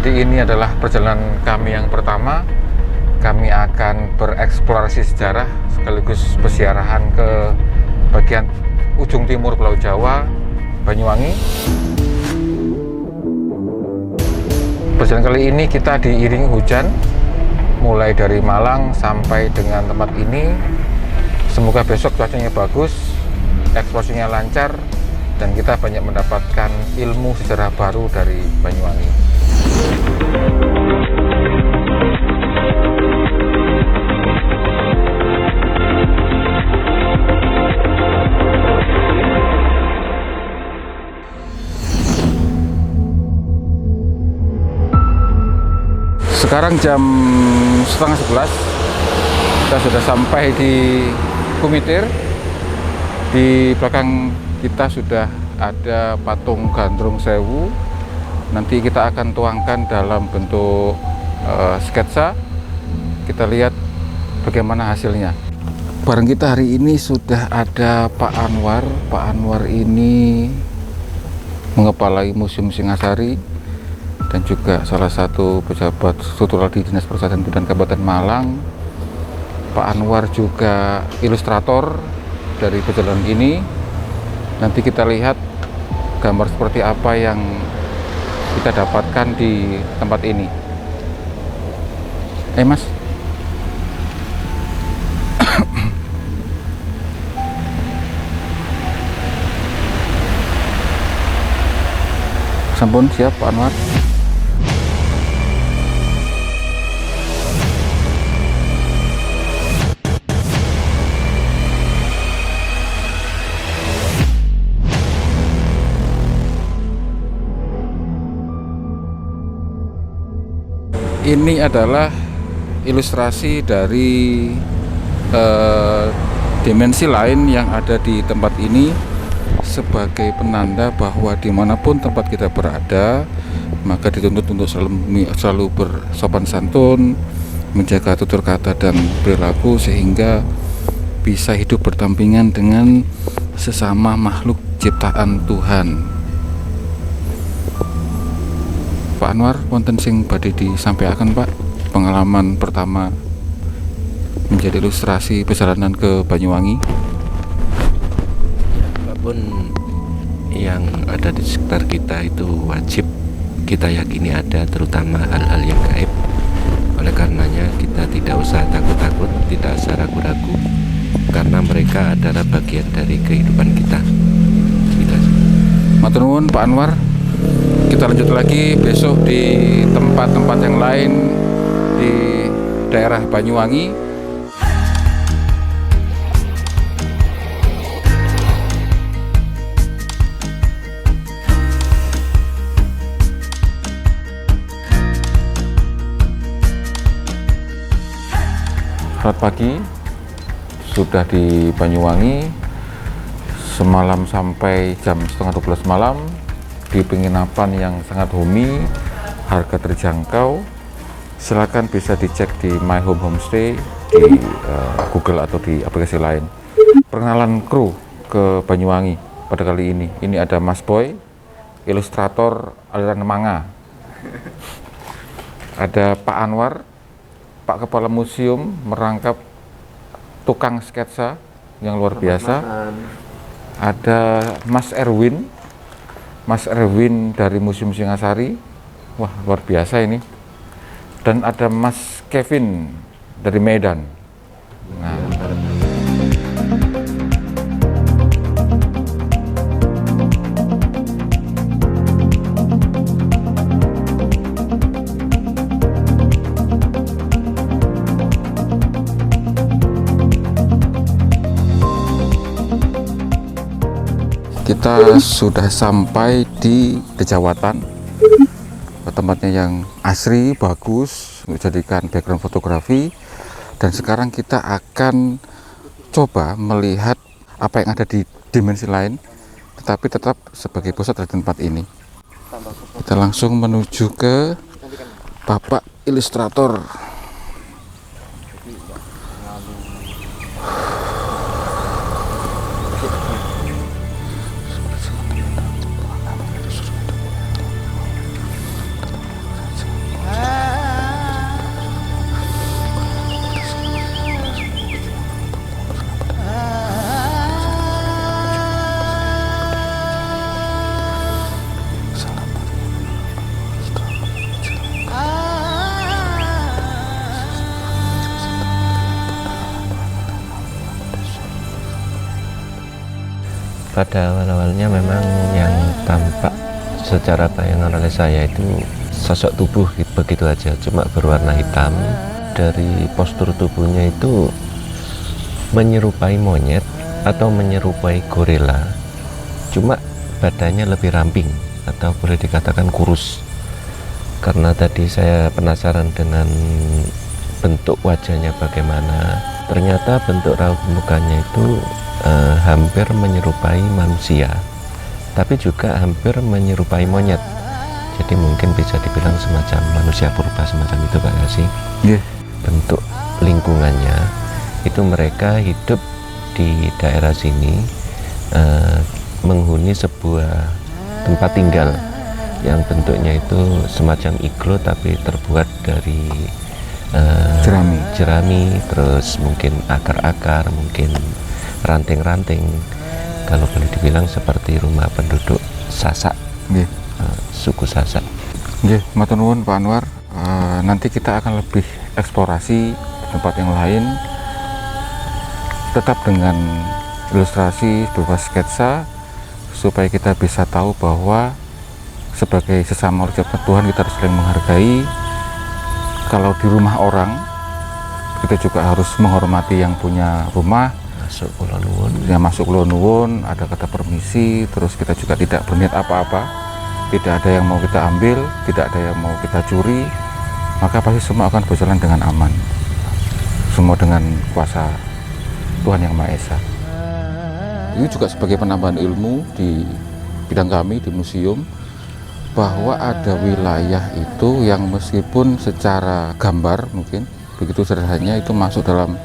Jadi ini adalah perjalanan kami yang pertama. Kami akan bereksplorasi sejarah sekaligus bersiarahan ke bagian ujung timur Pulau Jawa, Banyuwangi. Perjalanan kali ini kita diiringi hujan, mulai dari Malang sampai dengan tempat ini. Semoga besok cuacanya bagus, eksplorasinya lancar, dan kita banyak mendapatkan ilmu sejarah baru dari Banyuwangi. Sekarang jam 10:30, kita sudah sampai di Kumitir. Di belakang kita sudah ada patung Gandrung Sewu. Nanti kita akan tuangkan dalam bentuk sketsa. Kita lihat bagaimana hasilnya. Bareng kita hari ini sudah ada Pak Anwar. Pak Anwar ini mengepalai Museum Singasari dan juga salah satu pejabat struktural di Dinas Persatuan dan Kabupaten Malang. Pak Anwar juga ilustrator dari perjalanan ini. Nanti kita lihat gambar seperti apa yang kita dapatkan di tempat ini. Mas, sampun siap Pak Anwar. Ini adalah ilustrasi dari dimensi lain yang ada di tempat ini sebagai penanda bahwa dimanapun tempat kita berada, maka dituntut untuk selalu bersopan santun, menjaga tutur kata dan perilaku sehingga bisa hidup berdampingan dengan sesama makhluk ciptaan Tuhan. Pak Anwar, wonten sing badhe disampaikan Pak, pengalaman pertama menjadi ilustrasi perjalanan ke Banyuwangi. Apapun yang ada di sekitar kita itu wajib kita yakini ada, terutama hal-hal yang gaib. Oleh karenanya kita tidak usah takut-takut, tidak usah ragu-ragu, karena mereka adalah bagian dari kehidupan kita. Matur nuwun Pak Anwar. Kita lanjut lagi besok di tempat-tempat yang lain di daerah Banyuwangi. Selamat pagi, sudah di Banyuwangi. Semalam sampai jam 11:30 malam di penginapan yang sangat homey, harga terjangkau. Silakan bisa dicek di My Home Homestay di Google atau di aplikasi lain. Perkenalan kru ke Banyuwangi pada kali ini. Ini ada Mas Boy, ilustrator aliran manga. Ada Pak Anwar, Pak Kepala Museum, merangkap tukang sketsa yang luar biasa. Ada Mas Erwin dari Museum Singasari. Wah, luar biasa ini. Dan ada Mas Kevin dari Medan. Nah, kita sudah sampai di Dejawatan, tempatnya yang asri, bagus untuk jadikan background fotografi. Dan sekarang kita akan coba melihat apa yang ada di dimensi lain, tetapi tetap sebagai pusat dari tempat ini. Kita langsung menuju ke Bapak Ilustrator. Pada awal-awalnya memang yang tampak secara bayangan oleh saya itu sosok tubuh begitu aja, cuma berwarna hitam. Dari postur tubuhnya itu menyerupai monyet atau menyerupai gorila, cuma badannya lebih ramping atau boleh dikatakan kurus. Karena tadi saya penasaran dengan bentuk wajahnya bagaimana, ternyata bentuk raut mukanya itu hampir menyerupai manusia, tapi juga hampir menyerupai monyet. Jadi mungkin bisa dibilang semacam manusia purba semacam itu Pak Yasi. Yeah. Bentuk lingkungannya itu mereka hidup di daerah sini, menghuni sebuah tempat tinggal yang bentuknya itu semacam iglo tapi terbuat dari jerami, terus mungkin akar-akar, mungkin ranting-ranting. Kalau boleh dibilang seperti rumah penduduk Sasak, Yeah. Suku Sasak. Nggih, matur nuwun Pak Anwar. Nanti kita akan lebih eksplorasi di tempat yang lain, tetap dengan ilustrasi berupa sketsa, supaya kita bisa tahu bahwa sebagai sesama makhluk ciptaan Tuhan kita harus saling menghargai. Kalau di rumah orang, kita juga harus menghormati yang punya rumah. Masuk Pulau Nuwun. Ya, masuk Pulau Nuwun, ada kata permisi, terus kita juga tidak berniat apa-apa, tidak ada yang mau kita ambil, tidak ada yang mau kita curi, maka pasti semua akan berjalan dengan aman, semua dengan kuasa Tuhan Yang Maha Esa. Ini juga sebagai penambahan ilmu di bidang kami di museum, bahwa ada wilayah itu yang meskipun secara gambar mungkin begitu sederhananya itu masuk dalam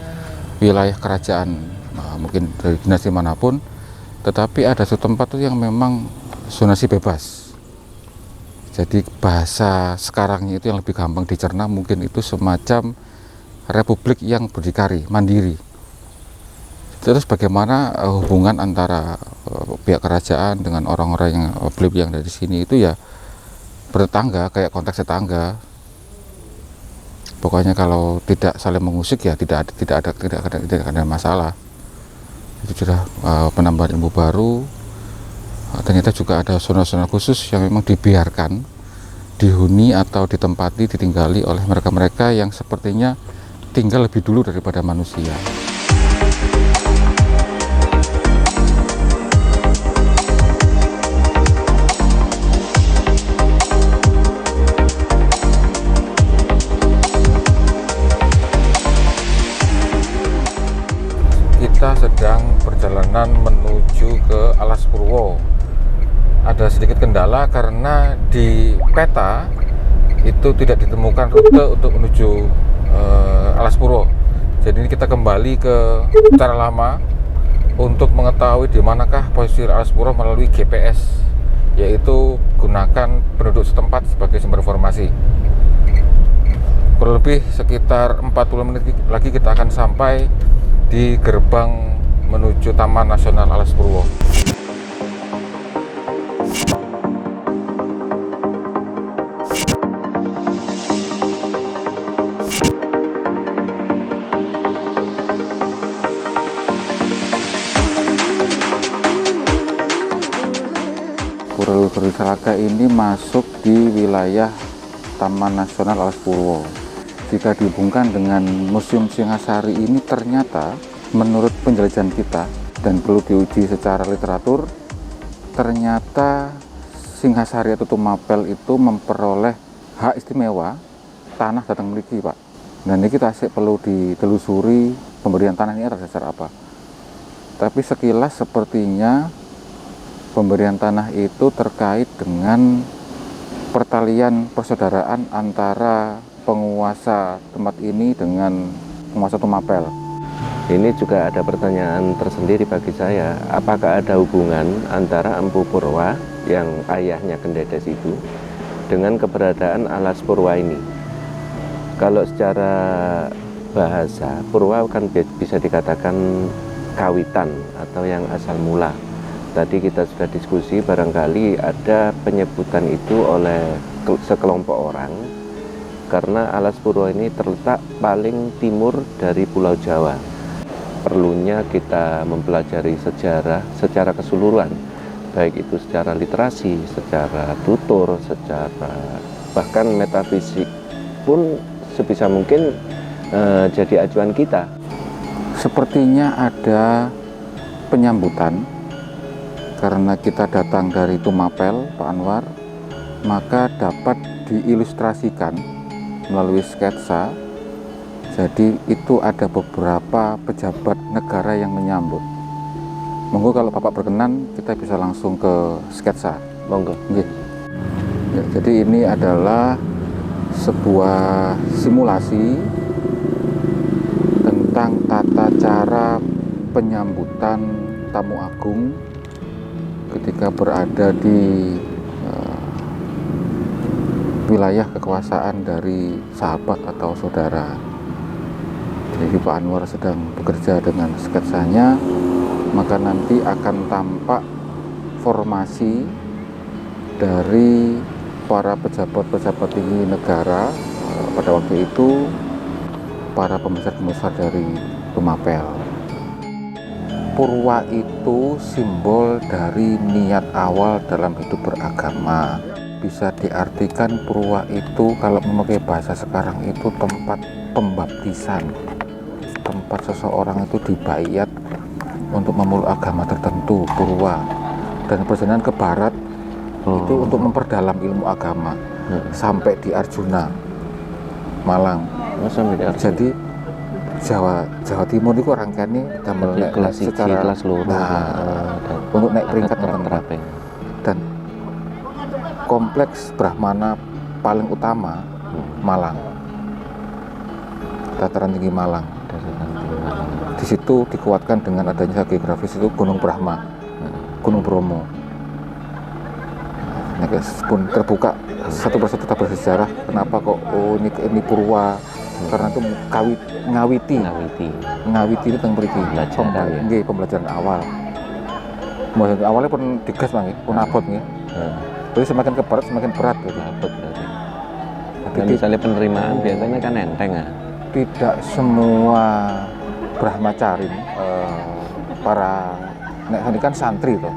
wilayah kerajaan, mungkin dari dinasti manapun, tetapi ada suatu tempat itu yang memang zonasi bebas. Jadi bahasa sekarangnya itu yang lebih gampang dicerna, mungkin itu semacam republik yang berdikari, mandiri. Terus bagaimana hubungan antara pihak kerajaan dengan orang-orang yang yang dari sini itu ya bertetangga, kayak konteks tetangga. Pokoknya kalau tidak saling mengusik ya tidak ada masalah. Itu sudah penambahan ilmu baru. Ternyata juga ada zona-zona khusus yang memang dibiarkan dihuni atau ditempati, ditinggali oleh mereka-mereka yang sepertinya tinggal lebih dulu daripada manusia. Kita sedang perjalanan menuju ke Alas Purwo. Ada sedikit kendala karena di peta itu tidak ditemukan rute untuk menuju Alas Purwo. Jadi ini kita kembali ke cara lama untuk mengetahui di manakah posisi Alas Purwo melalui GPS, yaitu gunakan penduduk setempat sebagai sumber informasi. Kurang lebih sekitar 40 menit lagi kita akan sampai di gerbang menuju Taman Nasional Alas Purwo. Pura Salaka ini masuk di wilayah Taman Nasional Alas Purwo. Jika dihubungkan dengan Museum Singhasari ini, ternyata menurut penjelajahan kita dan perlu diuji secara literatur, ternyata Singhasari atau Tumapel itu memperoleh hak istimewa tanah datang miliki, Pak. Dan ini kita perlu ditelusuri pemberian tanah ini atas dasar apa. Tapi sekilas sepertinya pemberian tanah itu terkait dengan pertalian persaudaraan antara penguasa tempat ini dengan penguasa Tumapel. Ini juga ada pertanyaan tersendiri bagi saya. Apakah ada hubungan antara Empu Purwa yang ayahnya Kendedes itu dengan keberadaan Alas Purwa ini? Kalau secara bahasa, Purwa kan bisa dikatakan kawitan atau yang asal mula. Tadi kita sudah diskusi, barangkali ada penyebutan itu oleh sekelompok orang karena Alas Purwo ini terletak paling timur dari Pulau Jawa. perlunya kita mempelajari sejarah secara keseluruhan, baik itu secara literasi, secara tutur, secara bahkan metafisik pun sebisa mungkin jadi acuan kita. Sepertinya ada penyambutan karena kita datang dari Tumapel, Pak Anwar, maka dapat diilustrasikan melalui sketsa. Jadi itu ada beberapa pejabat negara yang menyambut. Monggo kalau Bapak berkenan kita bisa langsung ke sketsa. Monggo. Ya, jadi ini adalah sebuah simulasi tentang tata cara penyambutan tamu agung ketika berada di wilayah kekuasaan dari sahabat atau saudara. Jadi Pak Anwar sedang bekerja dengan sketsanya, maka nanti akan tampak formasi dari para pejabat-pejabat tinggi negara pada waktu itu, para pembesar-pembesar dari Tumapel. Purwa itu simbol dari niat awal dalam hidup beragama. Bisa diartikan purwa itu kalau memakai bahasa sekarang itu tempat pembaptisan, tempat seseorang itu dibayat untuk memeluk agama tertentu, purwa. Dan perjalanan ke barat itu untuk memperdalam ilmu agama sampai di Arjuna, Malang. Sampai di Arjuna. Jadi Jawa Timur itu rangkaiannya damel secara kelas luruh, untuk naik peringkat tertentu. Dan kompleks Brahmana paling utama Malang, dataran tinggi Malang. Di situ dikuatkan dengan adanya geografis itu Gunung Brahma, Gunung Bromo. Nah, pun terbuka satu persatu tabel sejarah. Kenapa kok ini purwa? Karena itu ngawiti itu tentang mriki. Pembelajaran awal. Pembelajaran awalnya pun digas nggih, pun abot nggih. Jadi semakin ke barat semakin berat gitu. Dan misalnya penerimaan biasanya kan enteng ya. Tidak semua brahmacarin para ini kan santri toh.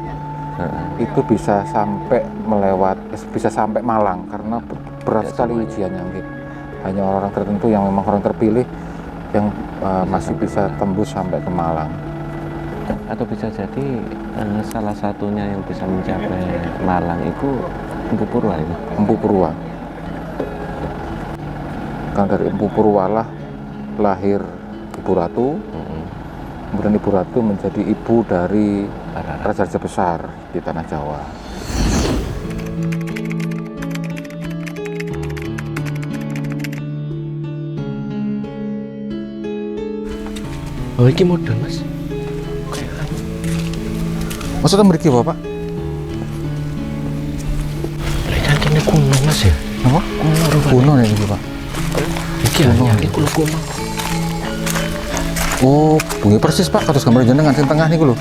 Itu bisa sampai bisa sampai Malang karena berat sekali ujiannya gitu. Hanya orang-orang tertentu yang memang orang terpilih yang masih bisa tembus sampai ke Malang. Atau bisa jadi salah satunya yang bisa mencapai Malang itu Empu Purwa itu. Empu Purwa. Kan dari Empu Purwa lah lahir Ibu Ratu. Kemudian Ibu Ratu menjadi ibu dari raja-raja besar di tanah Jawa. Oh, ini modern mas. Maksudnya mriki Bapak? Ini kuno mas ya? Apa? Kuno nih Pak. Iki hanya ini kulo kuno. Oh, bunyi persis Pak, kados gambar jenengan sing tengah niku lho.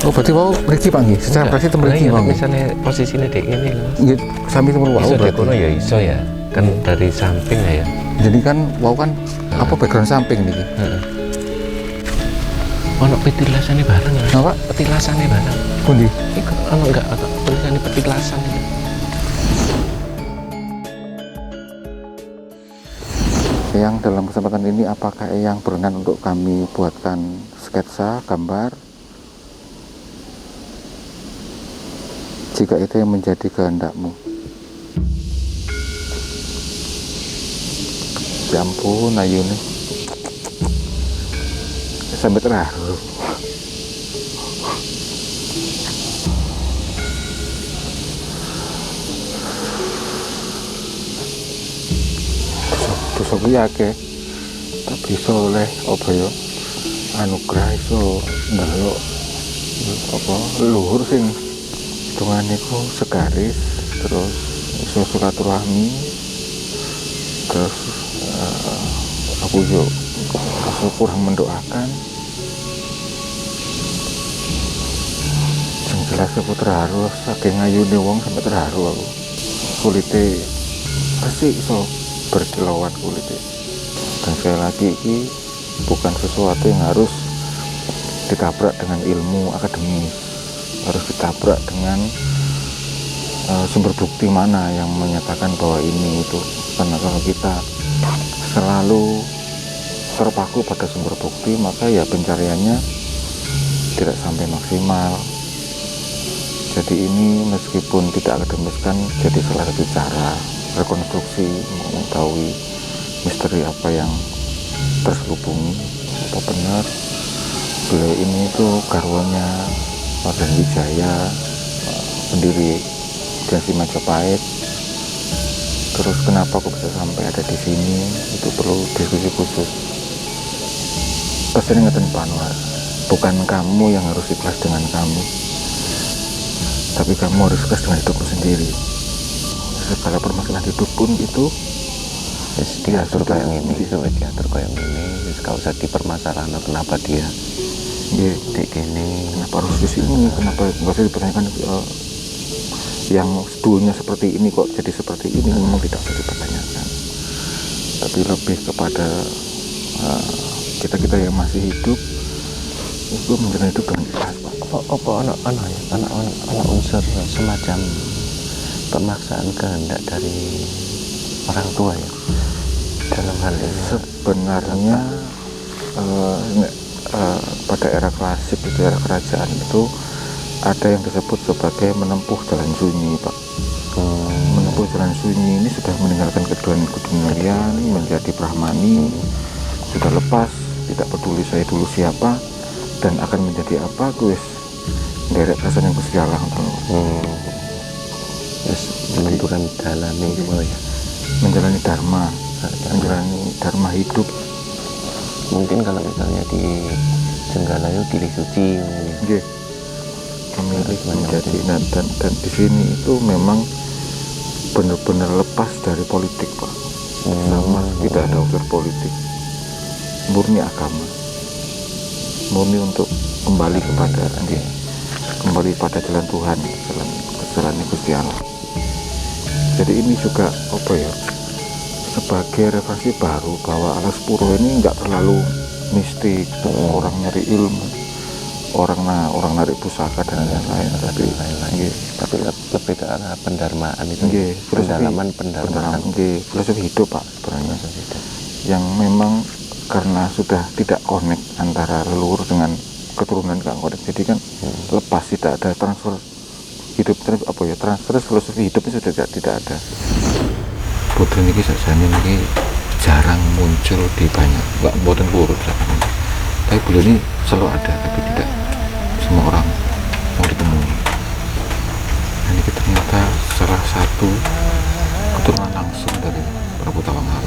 Oh, berarti wau mriki Pak nggih. Secara persis teng mriki Pak. Misalnya posisinya dek ini lho. Nggih, sami teng wau berarti. berarti. Kuno ya iso ya. Kan dari samping ya. Jadi kan wau kan apa background samping niki? Ono petilasane bareng ya. Apa? Petilasane bareng. Pundi? Iku ono enggak tulisannya petilasan itu. Eyang, dalam kesempatan ini apakah Eyang berkenan untuk kami buatkan sketsa, gambar? Jika itu yang menjadi kehendakmu. Ya ampun, ayu nih. Sampai terharu. Dosa kuwi akeh. Tapi iso oleh apa ya? Anugerah iso ndelok apa luhur sing hitungane iku segaris, terus iso silaturahmi. Terus aku yo kurang mendoakan. Yang jelas aku terharu saking ayune wong sampai terharu aku. Kulite resik iso berkilauan kulitnya. Dan sekali lagi ini bukan sesuatu yang harus ditabrak dengan ilmu akademis, harus ditabrak dengan sumber bukti mana yang menyatakan bahwa ini itu. Karena kalau kita selalu terpaku pada sumber bukti, maka ya pencariannya tidak sampai maksimal. Jadi ini meskipun tidak akademis kan jadi salah satu cara rekonstruksi mengetahui misteri apa yang terselubungi. Apa benar beliau ini itu garwanya Raden Wijaya, pendiri dinasti Majapahit? Terus kenapa kok bisa sampai ada di sini? Itu perlu diskusi khusus. Pesannya ngeten Pak Anwar, bukan kamu yang harus ikhlas dengan kamu, tapi kamu harus ikhlas dengan hidupmu sendiri. Segala permasalahan hidup pun itu diatur kayak gini, diatur kayak gini, gak usah dipermasalahkan kenapa dia kayak gini, kenapa harus di sini, kenapa nggak usah dipertanyakan yang dulunya seperti ini kok jadi seperti ini. Memang tidak usah dipertanyakan, tapi lebih kepada kita yang masih hidup itu menjalani hidup dengan ikhlas, Pak. apa anak unsur semacam pemaksaan kehendak dari orang tua ya dalam hal ini? Sebenarnya pada era klasik itu, era kerajaan itu ada yang disebut sebagai menempuh jalan sunyi, Pak. Menempuh jalan sunyi ini sudah meninggalkan keduniaan, menjadi Brahmani, sudah lepas, tidak peduli saya dulu siapa dan akan menjadi apa, guys. Derek rasanya Gusti Allah. Terus menentukan jalan ini ya, menjalani dharma hidup. Mungkin kalau misalnya di Jenggalayu pilih suci Nggih. Memilih menjadi dan di sini itu memang benar-benar lepas dari politik, Pak. Sama tidak ada unsur politik, murni agama, murni untuk kembali pada jalan Tuhan, jalan Gusti Allah. Jadi ini juga apa ya, sebagai referensi baru bahwa Alas Puro ini nggak terlalu mistik, orang nyari ilmu, orang narik pusaka dan lain-lain, tapi lebih ke arah pendarmaan itu, pendalaman filosofi hidup, Pak, sebenarnya. Yang memang karena sudah tidak connect antara leluhur dengan keturunan, nggak connect, jadi kan lepas, tidak ada transfer hidup, transfer filosofi hidupnya sudah tidak ada. Putri ini sajane ini jarang muncul di banyak, nggak buatan kurut, tapi beliau ini selalu ada, tapi tidak semua orang mau ditemui. Nah, ini ternyata salah satu keturunan langsung dari Prabu Tawanghawa.